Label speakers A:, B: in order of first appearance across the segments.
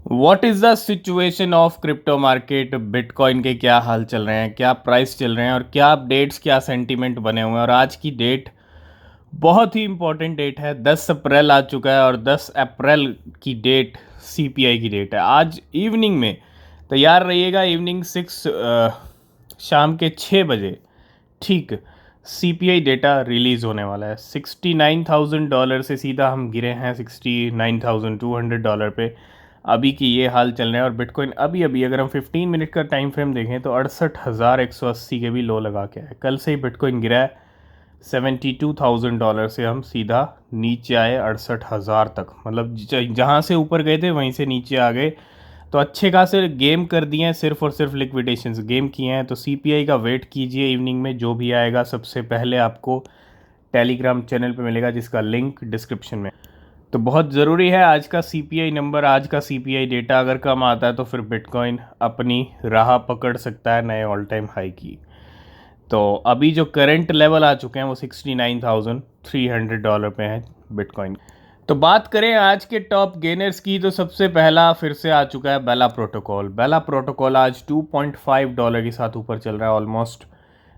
A: What is the situation of crypto market. Bitcoin के क्या हाल चल रहे हैं, क्या प्राइस चल रहे हैं और क्या अपडेट्स, क्या सेंटीमेंट बने हुए हैं। और आज की डेट बहुत ही इंपॉर्टेंट डेट है। 10 अप्रैल आ चुका है और 10 अप्रैल की डेट सीपीआई की डेट है। आज इवनिंग में तैयार रहिएगा। इवनिंग 6 शाम के 6 बजे ठीक सीपीआई डेटा रिलीज़ होने वाला है। $69,000 से सीधा हम गिरे हैं $69,200 पे। अभी की ये हाल चल रहे हैं। और बिटकॉइन अभी अभी अगर हम 15 मिनट का टाइम फ्रेम देखें तो 68,180 के भी लो लगा के है। कल से ही बिटकॉइन गिरा है $72,000 से हम सीधा नीचे आए 68,000 तक। मतलब जहाँ से ऊपर गए थे वहीं से नीचे आ गए। तो अच्छे खासे गेम कर दिए हैं, सिर्फ और सिर्फ लिक्विडेशंस गेम किए हैं। तो सीपीआई का वेट कीजिए। इवनिंग में जो भी आएगा सबसे पहले आपको टेलीग्राम चैनल पे मिलेगा, जिसका लिंक डिस्क्रिप्शन में। तो बहुत ज़रूरी है आज का सीपीआई नंबर, आज का सीपीआई डेटा अगर कम आता है तो फिर बिटकॉइन अपनी राह पकड़ सकता है नए ऑल टाइम हाई की। तो अभी जो करंट लेवल आ चुके हैं वो $69,300 पे हैं बिटकॉइन। तो बात करें आज के टॉप गेनर्स की तो सबसे पहला फिर से आ चुका है बेला प्रोटोकॉल। बेला प्रोटोकॉल आज $2.5 के साथ ऊपर चल रहा है ऑलमोस्ट।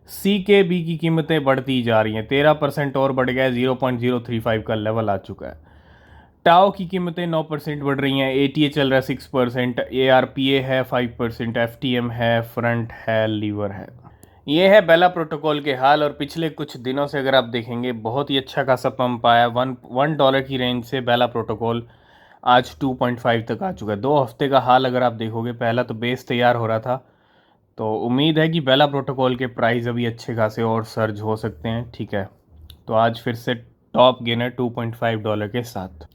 A: सी के बी की कीमतें बढ़ती जा रही हैं, 13% और बढ़ गया है, 0.035 का लेवल आ चुका है। टाओ की कीमतें 9% बढ़ रही हैं, एटीए चल रहा है 6%, एआरपीए है 5%, एफटीएम है, फ्रंट है, लीवर है। ये है बेला प्रोटोकॉल के हाल। और पिछले कुछ दिनों से अगर आप देखेंगे बहुत ही अच्छा खासा पंप आया। $1 की रेंज से बेला प्रोटोकॉल आज 2.5 तक आ चुका है। 2 हफ्ते का हाल अगर आप देखोगे, पहला तो बेस तैयार हो रहा था। तो उम्मीद है कि बेला प्रोटोकॉल के प्राइस अभी अच्छे खासे और सर्ज हो सकते हैं। ठीक है, तो आज फिर से टॉप गेनर $2.5 के साथ।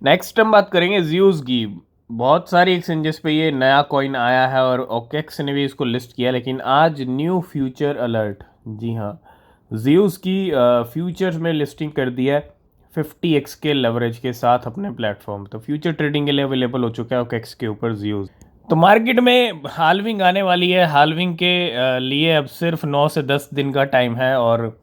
A: नेक्स्ट हम बात करेंगे ज्यूस की। बहुत सारी एक्सचेंजेस पे ये नया कॉइन आया है और ओकेक्स ने भी इसको लिस्ट किया, लेकिन आज न्यू फ्यूचर अलर्ट, जी हाँ, ज्यूस की फ्यूचर्स में लिस्टिंग कर दिया है 50x के लेवरेज के साथ अपने प्लेटफॉर्म। तो फ्यूचर ट्रेडिंग के लिए अवेलेबल हो चुका है ओकेक्स के ऊपर ज्यूस। तो मार्केट में हाल्विंग आने वाली है। हाल्विंग के लिए अब सिर्फ 9 से 10 दिन का टाइम है और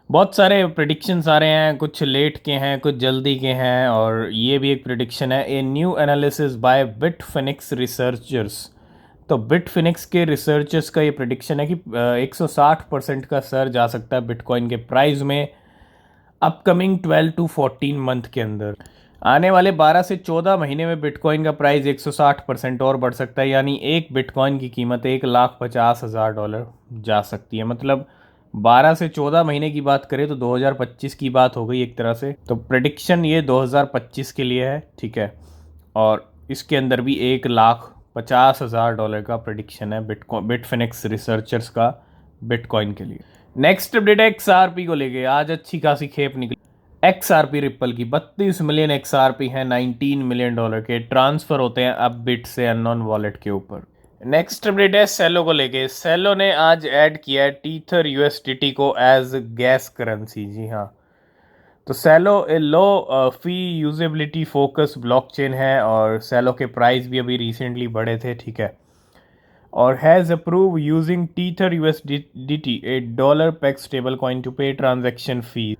A: बहुत सारे प्रिडिक्शंस आ रहे हैं, कुछ लेट के हैं, कुछ जल्दी के हैं। और ये भी एक प्रिडिक्शन है, a new analysis by Bitfinex researchers. तो बिटफिनिक्स के रिसर्चर्स का ये प्रिडिक्शन है कि 160% का सर्ज आ सकता है बिटकॉइन के प्राइस में अपकमिंग 12 टू 14 मंथ के अंदर। आने वाले 12 से 14 महीने में बिटकॉइन का प्राइस 160% और बढ़ सकता है, यानी एक बिटकॉइन की कीमत $1,50,000 जा सकती है। मतलब 12 से 14 महीने की बात करें तो 2025 की बात हो गई एक तरह से। तो प्रेडिक्शन ये 2025 के लिए है, ठीक है। और इसके अंदर भी $1,50,000 का प्रेडिक्शन है बिटफिनिक्स रिसर्चर्स का बिटकॉइन के लिए। नेक्स्ट अपडेट है XRP को लेके। आज अच्छी खासी खेप निकली। XRP रिप्पल की 32 मिलियन XRP है, $19 मिलियन के ट्रांसफर होते हैं अब बिट से अननोन वॉलेट के ऊपर। नेक्स्ट अपडेट है सेलो को लेके। सेलो ने आज ऐड किया है टीथर यूएसडीटी को एज गैस करेंसी, जी हाँ। तो सेलो ए लो फी यूजेबिलिटी फोकस ब्लॉकचेन है और सेलो के प्राइस भी अभी रिसेंटली बढ़े थे, ठीक है। और has approve using Tether USDT a dollar peg stable coin to pay transaction fee.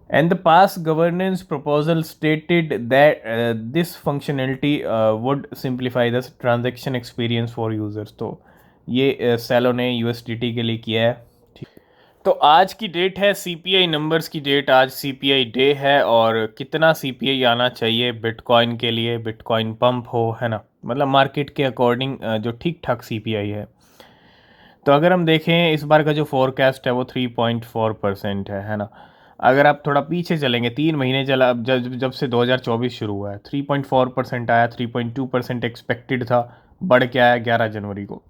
A: And the past governance proposal stated that this functionality would simplify the transaction experience for users. तो ये सेलो ने USDT के लिए किया है, ठीक। तो आज की डेट है सीपीआई नंबर्स की डेट। आज सीपीआई डे है और कितना सीपीआई आना चाहिए बिटकॉइन के लिए, बिटकॉइन पंप हो, है ना, मतलब मार्केट के अकॉर्डिंग जो ठीक ठाक सीपीआई है। तो अगर हम देखें इस बार का जो फोरकास्ट है वो 3.4% है ना। अगर आप थोड़ा पीछे चलेंगे 3 महीने चला, अब जब से 2024 शुरू हुआ है 3.4% आया, 3.2% एक्सपेक्टेड था, बढ़ के आया 11 जनवरी को।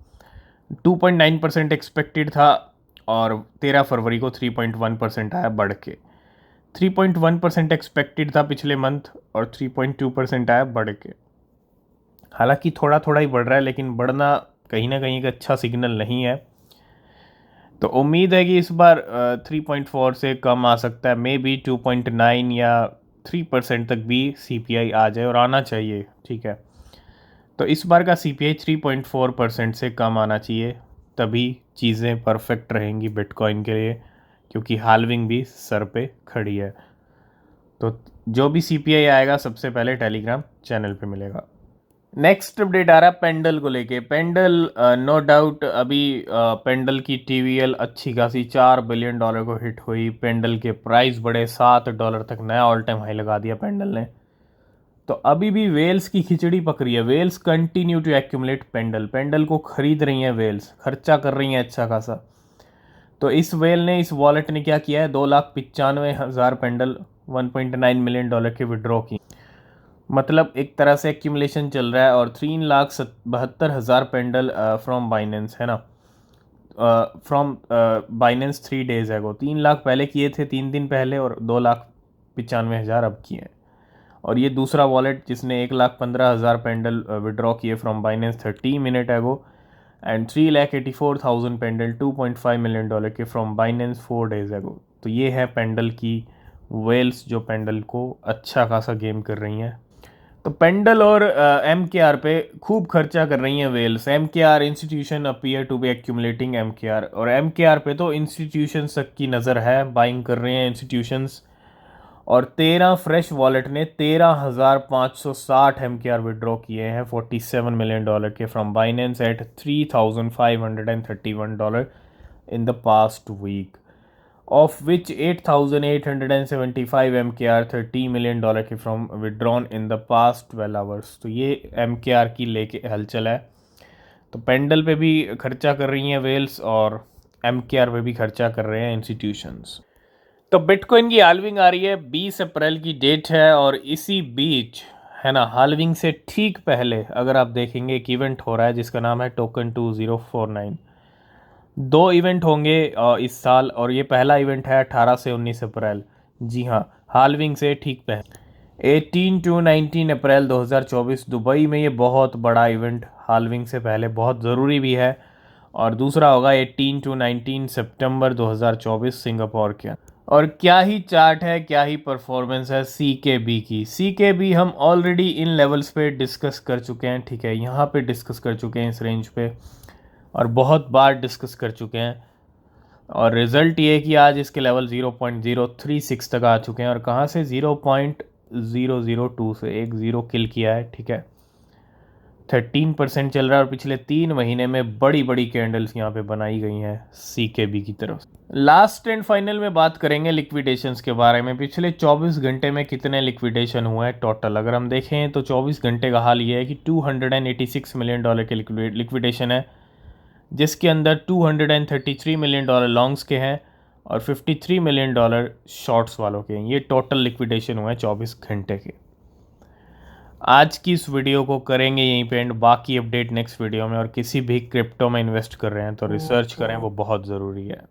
A: 2.9% एक्सपेक्टेड था और 13 फरवरी को 3.1% आया बढ़ के। 3.1% एक्सपेक्टेड था पिछले मंथ और 3.2% आया बढ़ के। हालांकि थोड़ा थोड़ा ही बढ़ रहा है, लेकिन बढ़ना कहीं ना कहीं एक अच्छा सिग्नल नहीं है। तो उम्मीद है कि इस बार 3.4 से कम आ सकता है, मे बी 2.9 या 3% तक भी सीपीआई आ जाए, और आना चाहिए, ठीक है। तो इस बार का सीपीआई 3.4% से कम आना चाहिए, तभी चीज़ें परफेक्ट रहेंगी बिटकॉइन के लिए, क्योंकि हाल्विंग भी सर पे खड़ी है। तो जो भी सीपीआई आएगा सबसे पहले टेलीग्राम चैनल पे मिलेगा। नेक्स्ट अपडेट आ रहा है पेंडल को लेके। पेंडल नो डाउट अभी पेंडल की टीवीएल अच्छी खासी $4 बिलियन को हिट हुई। पेंडल के प्राइस बढ़े, $7 तक नया ऑल टाइम हाई लगा दिया पेंडल ने। तो अभी भी वेल्स की खिचड़ी पक रही है। Whales continue to accumulate Pendle, Pendle को खरीद रही हैं वेल्स, खर्चा कर रही हैं अच्छा खासा। तो इस वेल ने, इस वॉलेट ने क्या किया है, 2,95,000 पेंडल $1.9 मिलियन के विड्रॉ की। मतलब एक तरह से एक्यूमुलेशन चल रहा है। और 3,72,000 पेंडल फ्रॉम बाइनेंस, है ना, फ्रॉम बाइनेंस 3 days एगो। 3 लाख पहले किए थे 3 दिन पहले, और 2,95,000 अब किए हैं। और ये दूसरा वॉलेट जिसने 1,15,000 पेंडल विड्रॉ किए फ्रॉम बाइनेंस 30 minutes एगो, एंड 3,84,000 पेंडल $2.5 मिलियन के फ्रॉम बाइनेंस 4 days एगो। तो ये है पेंडल की वेल्स जो पेंडल को अच्छा खासा गेम कर रही हैं। तो पेंडल और एम के आर पे खूब खर्चा कर रही हैं whales. M K R institution appear to be accumulating M K R, और एम के आर पे तो इंस्टीट्यूशन तक की नज़र है, बाइंग कर रहे हैं इंस्टीट्यूशंस। और 13 फ्रेश वॉलेट ने 13,560 एम के आर विड्रॉ किए हैं $47 मिलियन के from Binance at $3,531 in the past week, of which 8,875 MKR $30 million के from withdrawn in the past 12 hours. तो ये MKR की लेके हलचल है। तो पेंडल पे भी खर्चा कर रही हैं वेल्स, और MKR पे भी खर्चा कर रहे हैं इंस्टीट्यूशंस। तो बिटकॉइन की हाल्विंग आ रही है, 20 अप्रैल की डेट है। और इसी बीच, है ना, हाल्विंग से ठीक पहले अगर आप देखेंगे एक इवेंट हो रहा है जिसका नाम है टोकन 2049। 2 इवेंट होंगे इस साल, और ये पहला इवेंट है 18 से 19 अप्रैल। जी हाँ, हाल्विंग से ठीक पहले 18 to 19 अप्रैल 2024 दुबई में ये बहुत बड़ा इवेंट हाल्विंग से पहले बहुत ज़रूरी भी है। और दूसरा होगा 18 to 19 सितंबर 2024 सिंगापुर के। और क्या ही चार्ट है, क्या ही परफॉर्मेंस है सी के बी की। सी के बी हम ऑलरेडी इन लेवल्स पे डिस्कस कर चुके हैं, ठीक है, यहाँ पे डिस्कस कर चुके हैं इस रेंज पे, और बहुत बार डिस्कस कर चुके हैं। और रिज़ल्ट ये है कि आज इसके लेवल 0.036 तक आ चुके हैं, और कहाँ से 0.002 से एक ज़ीरो किल किया है, ठीक है। 13% चल रहा है, और पिछले 3 महीने में बड़ी बड़ी कैंडल्स यहाँ पे बनाई गई हैं सी के बी की तरफ। लास्ट एंड फाइनल में बात करेंगे लिक्विडेशंस के बारे में। पिछले 24 घंटे में कितने लिक्विडेशन हुए हैं टोटल, अगर हम देखें तो 24 घंटे का हाल ये है कि $286 मिलियन के लिक्विडेशन है, जिसके अंदर $233 मिलियन लॉन्ग्स के हैं और $53 मिलियन शॉर्ट्स वालों के हैं। ये टोटल लिक्विडेशन हुए हैं 24 घंटे के। आज की इस वीडियो को करेंगे यहीं पे एंड, बाकी अपडेट नेक्स्ट वीडियो में। और किसी भी क्रिप्टो में इन्वेस्ट कर रहे हैं तो रिसर्च करें, वो बहुत ज़रूरी है।